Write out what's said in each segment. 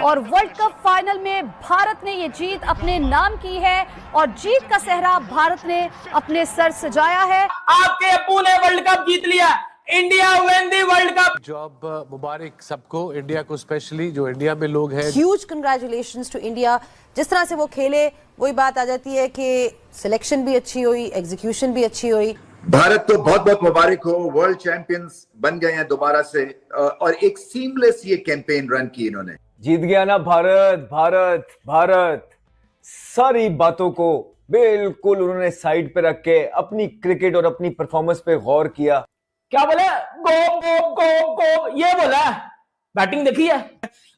और world cup final में भारत ने ये जीत अपने नाम की है और जीत का सेहरा भारत ने अपने सर सजाया है। आपके अब्बू ने वर्ल्ड कप जीत लिया। India win the world cup. जॉब मुबारक सबको, इंडिया को स्पेशली, जो इंडिया में लोग हैं। Huge congratulations to India. जिस तरह से वो खेले वही बात आ जाती है कि सिलेक्शन भी अच्छी हुई, एग्जीक्यूशन भी अच्छी हुई। भारत को बहुत बहुत मुबारक हो, वर्ल्ड चैंपियंस बन गए हैं दोबारा से और एक सीमलेस ये कैंपेन रन की इन्होंने। जीत गया ना भारत, भारत, भारत। सारी बातों को बिल्कुल उन्होंने साइड पे रख के अपनी क्रिकेट और अपनी परफॉर्मेंस पे गौर किया। क्या बोला? गो गो गो गो ये बोला। बैटिंग देखी है?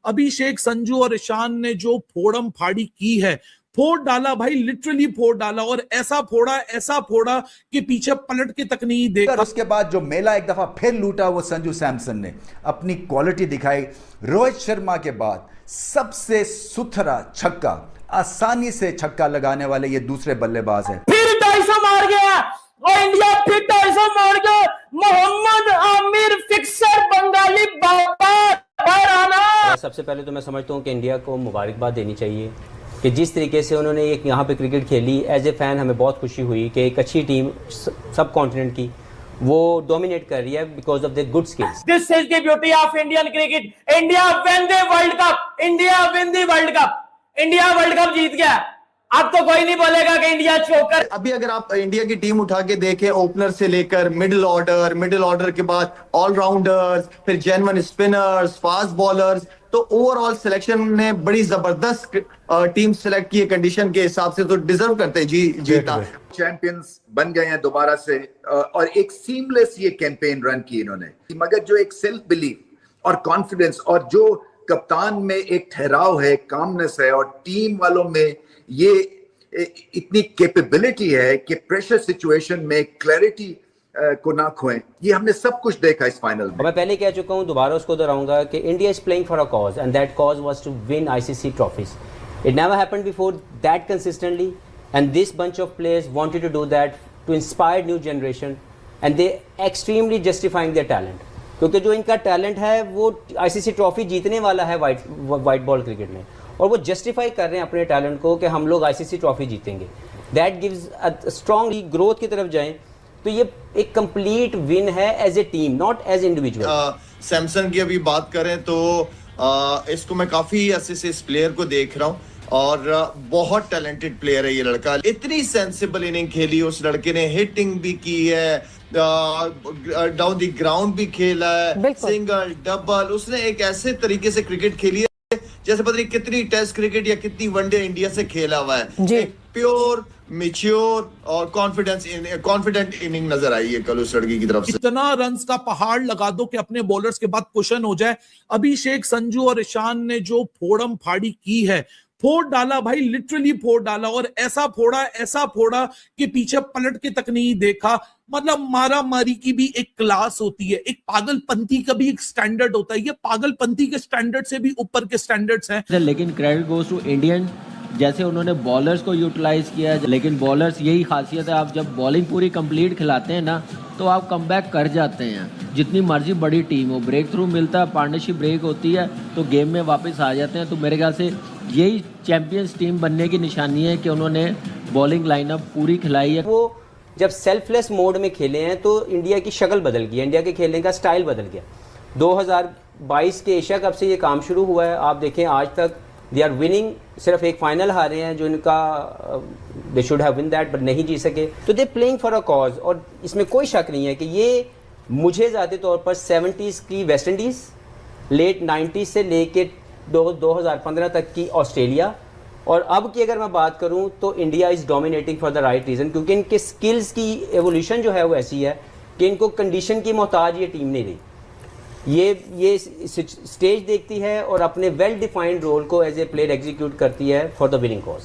अभिषेक, संजू और ईशान ने जो फोड़म फाड़ी की है, फोड़ डाला भाई, लिटरली फोड़ डाला। और ऐसा फोड़ा कि पीछे पलट के तक नहीं देखा। उसके बाद जो मेला एक दफा फिर लूटा वो संजू सैमसन ने अपनी क्वालिटी दिखाई। रोहित शर्मा के बाद सबसे सुथरा छक्का, आसानी से छक्का लगाने वाले ये दूसरे बल्लेबाज हैं। फिर 250 मार गया और इंडिया फिर 250 मार गया। मोहम्मद आमिर फिक्सर, बंगाली बाबा आना। सबसे पहले तो मैं समझता हूँ कि इंडिया को मुबारकबाद देनी चाहिए कि जिस तरीके से उन्होंने एक यहाँ पे क्रिकेट खेली। एज ए फैन हमें बहुत खुशी हुई कि एक अच्छी टीम सब कॉन्टिनेंट की वो डोमिनेट कर रही है because of the good skills. This is the beauty of Indian cricket. India win the world cup. India win the world cup. India world cup जीत गया। अब तो कोई नहीं बोलेगा कि इंडिया चोकर। अभी अगर आप इंडिया की टीम उठा के देखें, ओपनर से लेकर मिडिल ऑर्डर के बाद ऑलराउंडर्स, फिर जेन्युइन स्पिनर्स, फास्ट बॉलर्स, तो ओवरऑल सिलेक्शन ने बड़ी जबरदस्त टीम सिलेक्ट की है कंडीशन के हिसाब से, तो डिजर्व करते हैं जी जीतना। चैंपियंस बन गए हैं दोबारा से और एक सीमलेस ये कैंपेन रन की इन्होंने। मगर जो एक सेल्फ बिलीफ और कॉन्फिडेंस और जो कप्तान में एक ठहराव है, कामनेस है और टीम वालों में ये इतनी कैपेबिलिटी है कि प्रेशर सिचुएशन में क्लैरिटी को ना खोएं, ये हमने सब कुछ देखा इस फाइनल में। मैं पहले कह चुका हूँ, दोबारा उसको दोहराऊंगा कि India is playing for a cause and that cause was to win ICC trophies. It never happened before that consistently and this bunch of players wanted to do that to inspire new generation and they extremely justifying their talent. क्योंकि जो इनका talent है वो ICC trophy जीतने वाला है white ball cricket में, और वो जस्टिफाई कर रहे हैं अपने टैलेंट को कि हम लोग आईसीसी ट्रॉफी जीतेंगे। That gives a strong growth की तरफ जाएं तो ये एक कंप्लीट विन है as a team, not as individual. Samson की अभी बात करें तो इसको मैं काफी अच्छे से इस प्लेयर को देख रहा हूँ और बहुत टैलेंटेड प्लेयर है ये लड़का। इतनी सेंसिबल इनिंग खेली उस लड़के ने, हिटिंग भी की है, डाउन द ग्राउंड भी खेला है, सिंगल डबल। उसने एक ऐसे तरीके से क्रिकेट खेली है जैसे पता नहीं कितनी टेस्ट क्रिकेट या कितनी वनडे इंडिया से खेला हुआ है। एक प्योर, मैच्योर और कॉन्फिडेंट इनिंग नजर आई है कल उस लड़की की तरफ से। इतना रन्स का पहाड़ लगा दो कि अपने बॉलर्स के बाद कुशन हो जाए। अभिषेक, संजू और ईशान ने जो फोड़म फाड़ी की है, फोड़ डाला भाई, लिटरली फोड़ डाला। और ऐसा फोड़ा कि पीछे पलट के तक नहीं देखा। मतलब मारा मारी की भी एक क्लास होती है, एक पागलपंती का भी एक स्टैंडर्ड होता है। ये पागलपंती के स्टैंडर्ड से भी ऊपर के स्टैंडर्ड्स हैं। लेकिन क्रेडिट गोज टू इंडियन, जैसे उन्होंने बॉलर्स को यूटिलाइज किया। लेकिन बॉलर्स, यही खासियत है, आप जब बॉलिंग पूरी कंप्लीट खिलाते हैं ना तो आप कमबैक कर जाते हैं। जितनी मर्जी बड़ी टीम हो, ब्रेक थ्रू मिलता है, पार्टनरशिप ब्रेक होती है तो गेम में वापस आ जाते हैं। तो मेरे ख्याल से यही चैंपियंस टीम बनने की निशानी है कि उन्होंने बॉलिंग लाइनअप पूरी खिलाई है। वो जब सेल्फलेस मोड में खेले हैं तो इंडिया की शक्ल बदल गई, इंडिया के खेलने का स्टाइल बदल गया। 2022 के एशिया कप से ये काम शुरू हुआ है। आप देखें आज तक दे आर विनिंग, सिर्फ एक फाइनल हारे हैं जो इनका they should have win that but नहीं जीत सके। तो they playing for a cause और इसमें कोई शक नहीं है कि ये मुझे ज़्यादा तौर पर 70s की वेस्ट इंडीज़, लेट 90s से लेके 2015 तक की ऑस्ट्रेलिया, और अब की अगर मैं बात करूं तो India is dominating for the right reason, क्योंकि इनके स्किल्स की एवोल्यूशन जो है वो ऐसी है कि इनको कंडीशन की मोहताज ये टीम नहीं रही। ये स्टेज देखती है और अपने वेल डिफाइंड रोल को एज ए प्लेयर एग्जीक्यूट करती है फॉर द विनिंग कॉज।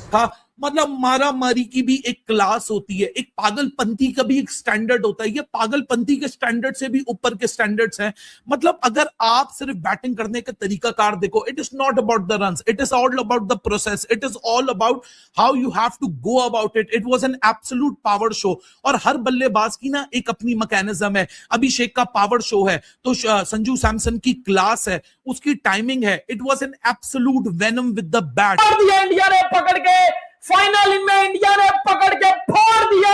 मतलब मारा मारी की भी एक क्लास होती है, एक पागलपंती का भी एक स्टैंडर्ड होता है। ये पागलपंती के स्टैंडर्ड से भी ऊपर के स्टैंडर्ड्स हैं। मतलब अगर आप सिर्फ बैटिंग करने का तरीका कार देखो, it is not about the runs, it is all about the process, it is all about how you have to go about it. It was an absolute power show, और हर बल्लेबाज की ना एक अपनी मैकेनिज्म है। अभिषेक का पावर शो है, तो संजू सैमसन की क्लास है, उसकी टाइमिंग है। It was an absolute venom with the bat. India ने पकड़ के फाइनल में इंडिया ने पकड़ के फोड़ दिया,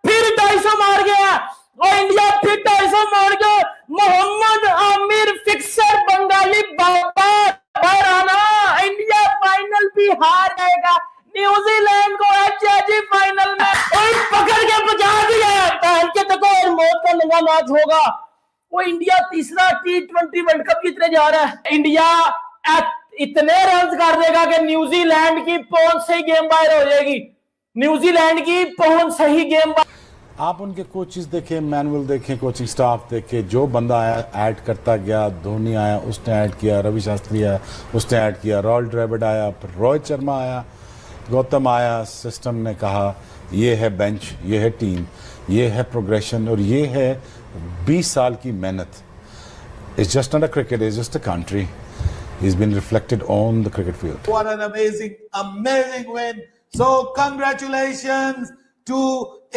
फिर 250 मार गया और इंडिया फिर 250 मार गया। मोहम्मद आमिर फिक्सर बंगाली बाबा बहराना, इंडिया फाइनल भी हार जाएगा, न्यूजीलैंड को एचजी फाइनल में पकड़ के बचा दिया। पहन के देखो और मौत का लंगा मैच होगा। वो इंडिया तीसरा T20 वर्ल्ड कप जीतने जा रहा है। इंडिया इतने रन कर देगा कि न्यूजीलैंड की पहुंच से ही गेम बाहर हो जाएगी। न्यूजीलैंड की पहुंच से ही गेम बाहर। आप उनके कोचेस देखें, मैनुअल देखें, कोचिंग स्टाफ देखें, जो बंदा आया ऐड करता गया। धोनी आया, उसने ऐड किया, रवि शास्त्री आया, उसने ऐड किया, रॉयल ड्रेविड आया, फिर रोहित शर्मा आया, गौतम आया। सिस्टम ने कहा ये है बेंच, ये है टीम, ये है प्रोग्रेशन, और ये है 20 साल की मेहनत। It's just not a cricket, it's just a country. He's been reflected on the cricket field. What an amazing win. So congratulations to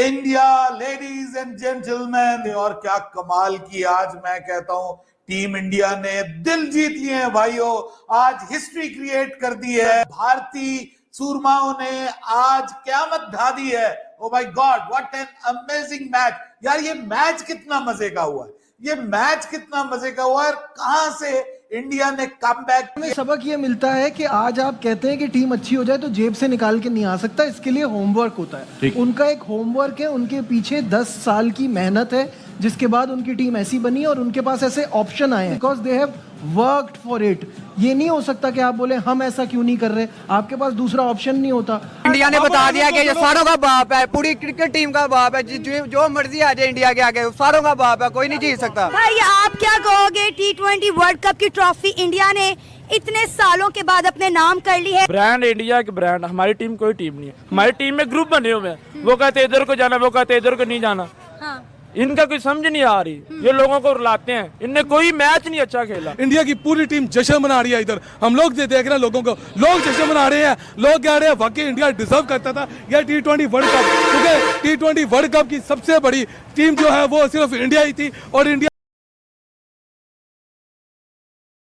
India, ladies and gentlemen. और क्या कमाल की आज मैं कहता हूं टीम इंडिया ने दिल जीत लिए हैं भाइयों। आज हिस्ट्री क्रिएट कर दी है। भारतीय सूरमाओं ने आज क़यामत ढा दी है। Oh my God, what an amazing match. यार ये मैच कितना मजे का हुआ है, ये मैच कितना मजे का हुआ है। कहां से इंडिया ने कमबैक। सबक ये मिलता है कि आज आप कहते हैं कि टीम अच्छी हो जाए तो जेब से निकाल के नहीं आ सकता, इसके लिए होमवर्क होता है। उनका एक होमवर्क है, उनके पीछे 10 साल की मेहनत है, जिसके बाद उनकी टीम ऐसी बनी और उनके पास ऐसे ऑप्शन आए हैं because they have worked for it. ये नहीं हो सकता कि आप बोले हम ऐसा क्यों नहीं कर रहे, आपके पास दूसरा ऑप्शन नहीं होता। इंडिया ने बता दिया कि ये सारों का बाप है, पूरी क्रिकेट टीम का बाप है, जो मर्जी आ जाए इंडिया के आगे सारों का बाप है, कोई नहीं जीत सकता। भाई आप क्या कहोगे, T20 वर्ल्ड कप की ट्रॉफी इंडिया ने इतने सालों के बाद अपने नाम कर ली है। ब्रांड इंडिया के ब्रांड, हमारी टीम कोई टीम नहीं है। हमारी टीम में ग्रुप बने हुए हैं, वो कहते इधर को जाना, वो कहते इधर को नहीं जाना। हाँ। इनका कोई समझ नहीं आ रही, ये लोगों को रुलाते हैं। इनने कोई मैच नहीं अच्छा खेला। इंडिया की पूरी टीम जश्न मना रही है। इधर हम लोग देख रहे हैं लोगों को, लोग जश्न मना रहे हैं, लोग कह रहे हैं वाकई इंडिया डिजर्व करता था यह T20 वर्ल्ड कप, क्योंकि T20 वर्ल्ड कप की सबसे बड़ी टीम जो है वो सिर्फ इंडिया ही थी और इंडिया